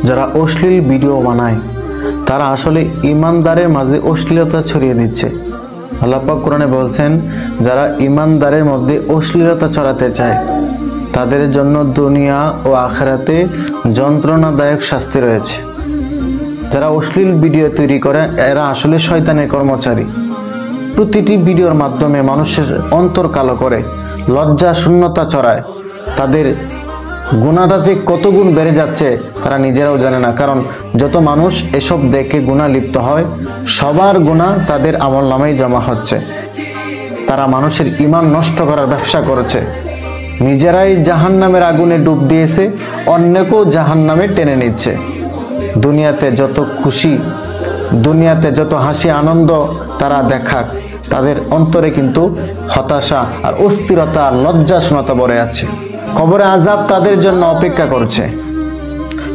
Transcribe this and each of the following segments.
যারা অশ্লীল ভিডিও বানায় তারা আসলে ইমানদারের মাঝে অশ্লীলতা ছড়িয়ে দিচ্ছে। আল্লাহ পাক কোরআনে বলছেন, যারা ইমানদারের মধ্যে অশ্লীলতা ছড়াতে চায় তাদের জন্য দুনিয়া ও আখিরাতে যন্ত্রণাদায়ক শাস্তি রয়েছে। যারা অশ্লীল ভিডিও তৈরি করে এরা আসলে শয়তানের কর্মচারী। প্রতিটি ভিডিওর মাধ্যমে মানুষের অন্তর কালো করে, লজ্জা শূন্যতা ছড়ায়। তাদের গুনাহটা যে কত গুণ বেড়ে যাচ্ছে তারা নিজেরাও জানে না। কারণ যত মানুষ এসব দেখে গুনাহ লিপ্ত হয় সবার গুনাহ তাদের আমলনামায় জমা হচ্ছে। তারা মানুষের ঈমান নষ্ট করার ব্যবসা করেছে। নিজেরাই জাহান্নামের আগুনে ডুব দিয়েছে, অন্যকেও জাহান্নামে টেনে নিচ্ছে। দুনিয়াতে যত খুশি, দুনিয়াতে যত হাসি আনন্দ তারা দেখাক, তাদের অন্তরে কিন্তু হতাশা আর অস্থিরতা আর লজ্জাশূন্যতা ভরে আছে। কবরে আযাব তাদের জন্য অপেক্ষা করছে।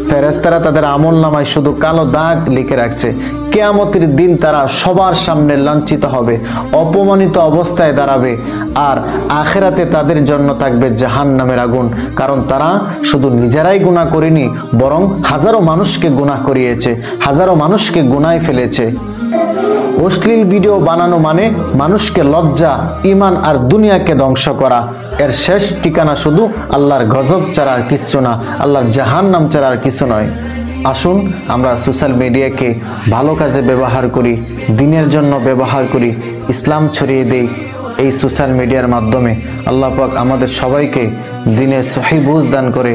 ফেরেশতারা তাদের আমলনামায় শুধু কালো দাগ লিখে রাখছে। কিয়ামতের দিন তারা সবার সামনে লাঞ্ছিত হবে, অপমানিত অবস্থায় দাঁড়াবে। আর আখিরাতে তাদের জন্য থাকবে জাহান্নামের আগুন। কারণ তারা শুধু নিজেরাই গুনাহ করেনি, বরং হাজারো মানুষকে গুনাহ করিয়েছে, হাজারো মানুষকে গুনায় ফেলেছে। অশ্লীল ভিডিও বানানো মানে মানুষকে লজ্জা, ঈমান আর দুনিয়াকে ধ্বংস করা। এর শেষ ঠিকানা শুধু আল্লাহর গজব ছাড়া আর কিছু না, আল্লাহর জাহান্নাম ছাড়া আর কিছু নয়। আসুন আমরা সোশ্যাল মিডিয়াকে ভালো কাজে ব্যবহার করি, দিনের জন্য ব্যবহার করি, ইসলাম ছড়িয়ে দেই এই সোশ্যাল মিডিয়ার মাধ্যমে। আল্লাহ পাক আমাদের সবাইকে দিনের সহিহ বুঝ দান করে।